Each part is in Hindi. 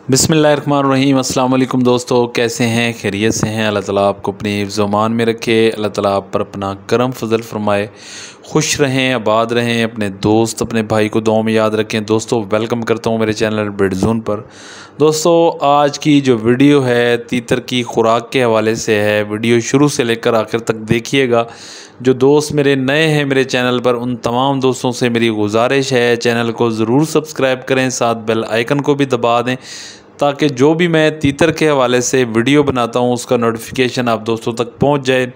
बिस्मिल्लाहिर्रहमानिर्रहीम। अस्सलाम वालेकुम दोस्तों, कैसे हैं? खैरियत से हैं? अल्लाह ताला आपको अपनी ज़ुबान में रखे, अल्लाह ताला आप पर अपना करम फजल फरमाए, खुश रहें, आबाद रहें, अपने दोस्त अपने भाई को दुआ में याद रखें। दोस्तों वेलकम करता हूं मेरे चैनल बिडजोन पर। दोस्तों आज की जो वीडियो है तीतर की खुराक के हवाले से है। वीडियो शुरू से लेकर आखिर तक देखिएगा। जो दोस्त मेरे नए हैं मेरे चैनल पर, उन तमाम दोस्तों से मेरी गुजारिश है चैनल को ज़रूर सब्सक्राइब करें, साथ बेल आइकन को भी दबा दें ताकि जो भी मैं तीतर के हवाले से वीडियो बनाता हूं उसका नोटिफिकेशन आप दोस्तों तक पहुंच जाए।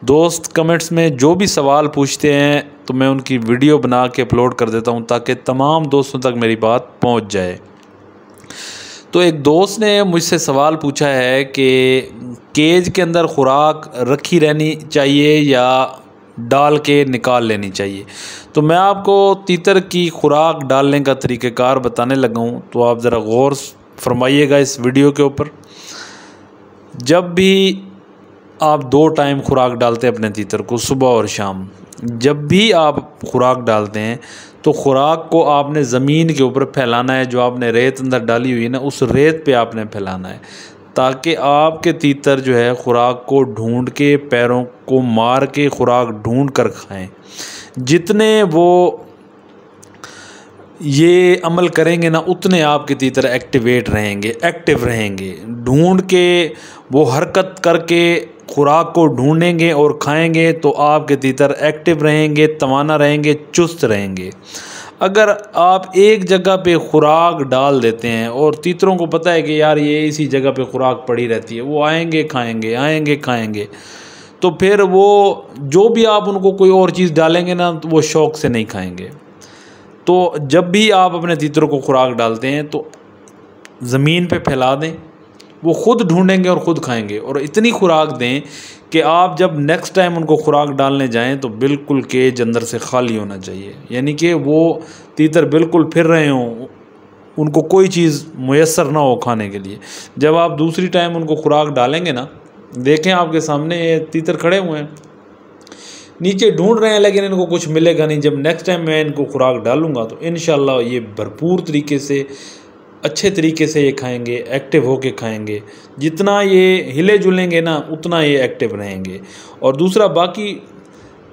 दोस्त कमेंट्स में जो भी सवाल पूछते हैं तो मैं उनकी वीडियो बना के अपलोड कर देता हूं ताकि तमाम दोस्तों तक मेरी बात पहुंच जाए। तो एक दोस्त ने मुझसे सवाल पूछा है कि केज के अंदर खुराक रखी रहनी चाहिए या डाल के निकाल लेनी चाहिए। तो मैं आपको तीतर की खुराक डालने का तरीक़ाकार बताने लगा हूँ, तो आप ज़रा गौर फरमाइएगा इस वीडियो के ऊपर। जब भी आप 2 टाइम खुराक डालते हैं अपने तीतर को, सुबह और शाम, जब भी आप खुराक डालते हैं तो खुराक को आपने ज़मीन के ऊपर फैलाना है। जो आपने रेत अंदर डाली हुई है ना, उस रेत पे आपने फैलाना है ताकि आपके तीतर जो है खुराक को ढूंढ के, पैरों को मार के खुराक ढूंढ कर खाएं। जितने वो ये अमल करेंगे ना, उतने आपके तीतर एक्टिव रहेंगे। ढूंढ के वो हरकत करके खुराक को ढूंढेंगे और खाएंगे तो आपके तीतर एक्टिव रहेंगे, तवाना रहेंगे, चुस्त रहेंगे। अगर आप एक जगह पे खुराक डाल देते हैं और तीतरों को पता है कि यार ये इसी जगह पे खुराक पड़ी रहती है, वो आएंगे खाएंगे, तो फिर वो जो भी आप उनको कोई और चीज़ डालेंगे ना तो वो शौक़ से नहीं खाएंगे। तो जब भी आप अपने तीतरों को खुराक डालते हैं तो ज़मीन पे फैला दें, वो ख़ुद ढूंढेंगे और ख़ुद खाएंगे। और इतनी खुराक दें कि आप जब नेक्स्ट टाइम उनको खुराक डालने जाएं तो बिल्कुल केज अंदर से खाली होना चाहिए, यानी कि वो तीतर बिल्कुल फिर रहे हों, उनको कोई चीज़ मुयस्सर ना हो खाने के लिए। जब आप दूसरी टाइम उनको खुराक डालेंगे ना, देखें आपके सामने ये तीतर खड़े हुए हैं, नीचे ढूंढ रहे हैं, लेकिन इनको कुछ मिलेगा नहीं। जब नेक्स्ट टाइम मैं इनको खुराक डालूंगा तो इंशाल्लाह ये भरपूर तरीके से, अच्छे तरीके से ये खाएंगे, एक्टिव होके खाएंगे। जितना ये हिले जुलेंगे ना उतना ये एक्टिव रहेंगे। और दूसरा, बाकी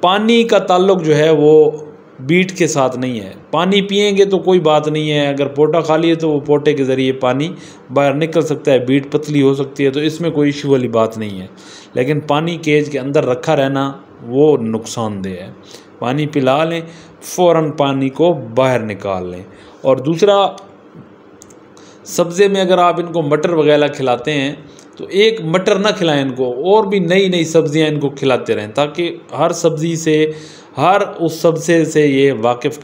पानी का ताल्लुक़ जो है वो बीट के साथ नहीं है। पानी पिएंगे तो कोई बात नहीं है, अगर पोटा खाली है तो वो पोटे के ज़रिए पानी बाहर निकल सकता है, बीट पतली हो सकती है, तो इसमें कोई इशू वाली बात नहीं है। लेकिन पानी केज के अंदर रखा रहना वो नुकसानदेह है। पानी पिला लें, फ़ौरन पानी को बाहर निकाल लें। और दूसरा, सब्ज़े में अगर आप इनको मटर वगैरह खिलाते हैं तो एक मटर ना खिलाएं इनको, और भी नई नई सब्ज़ियां इनको खिलाते रहें ताकि हर सब्ज़ी से, हर उस सब्ज़े से ये वाकिफ़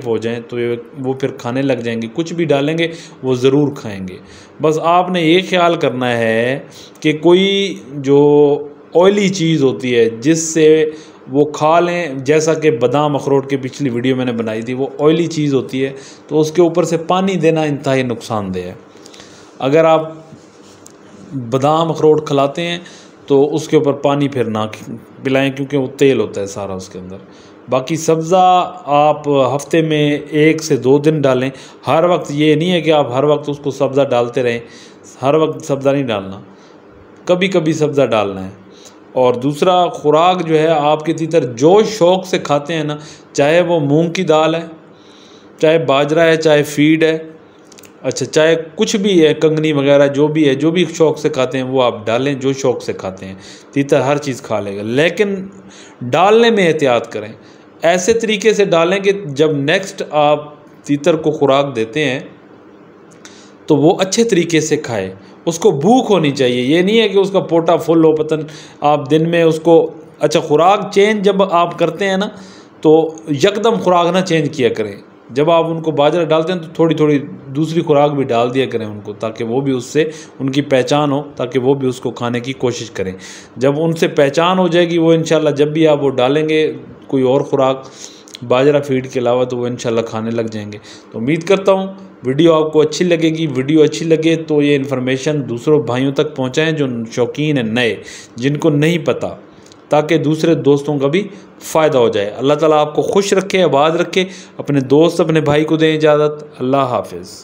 हो जाएं तो ये वो फिर खाने लग जाएंगे। कुछ भी डालेंगे वो ज़रूर खाएंगे। बस आपने ये ख्याल करना है कि कोई जो ऑयली चीज़ होती है जिससे वो खा लें, जैसा कि बादाम अखरोट की पिछली वीडियो मैंने बनाई थी, वो ऑयली चीज़ होती है तो उसके ऊपर से पानी देना इंतहाई नुकसानदेह है। अगर आप बादाम अखरोट खिलाते हैं तो उसके ऊपर पानी फिर ना पिलाएं, क्योंकि वो तेल होता है सारा उसके अंदर। बाकी सब्ज़ा आप हफ्ते में 1 से 2 दिन डालें। हर वक्त ये नहीं है कि आप हर वक्त उसको सब्ज़ा डालते रहें, हर वक्त सब्ज़ा नहीं डालना, कभी कभी सब्ज़ा डालना है। और दूसरा, खुराक जो है आपके तीतर जो शौक़ से खाते हैं ना, चाहे वो मूंग की दाल है, चाहे बाजरा है, चाहे फीड है, अच्छा चाहे कुछ भी है, कंगनी वगैरह जो भी है, जो भी शौक़ से खाते हैं वो आप डालें। जो शौक़ से खाते हैं तीतर हर चीज़ खा लेगा, लेकिन डालने में एहतियात करें। ऐसे तरीके से डालें कि जब नेक्स्ट आप तीतर को खुराक देते हैं तो वो अच्छे तरीके से खाए, उसको भूख होनी चाहिए। ये नहीं है कि उसका पोटा फुल हो, पतन आप दिन में उसको, अच्छा खुराक चेंज जब आप करते हैं ना तो यकदम खुराक ना चेंज किया करें। जब आप उनको बाजरा डालते हैं तो थोड़ी थोड़ी दूसरी खुराक भी डाल दिया करें उनको, ताकि वो भी उससे उनकी पहचान हो, ताकि वो भी उसको खाने की कोशिश करें। जब उनसे पहचान हो जाएगी वो इंशाल्लाह जब भी आप वो डालेंगे कोई और खुराक बाजरा फीड के अलावा तो वो इंशाल्लाह खाने लग जाएंगे। तो उम्मीद करता हूँ वीडियो आपको अच्छी लगेगी। वीडियो अच्छी लगे तो ये इन्फॉर्मेशन दूसरों भाइयों तक पहुँचाएँ जो शौकीन हैं, नए, जिनको नहीं पता, ताकि दूसरे दोस्तों का भी फ़ायदा हो जाए। अल्लाह ताला आपको खुश रखे, आबाद रखे। अपने दोस्त अपने भाई को दें इजाज़त। अल्लाह हाफ़िज़।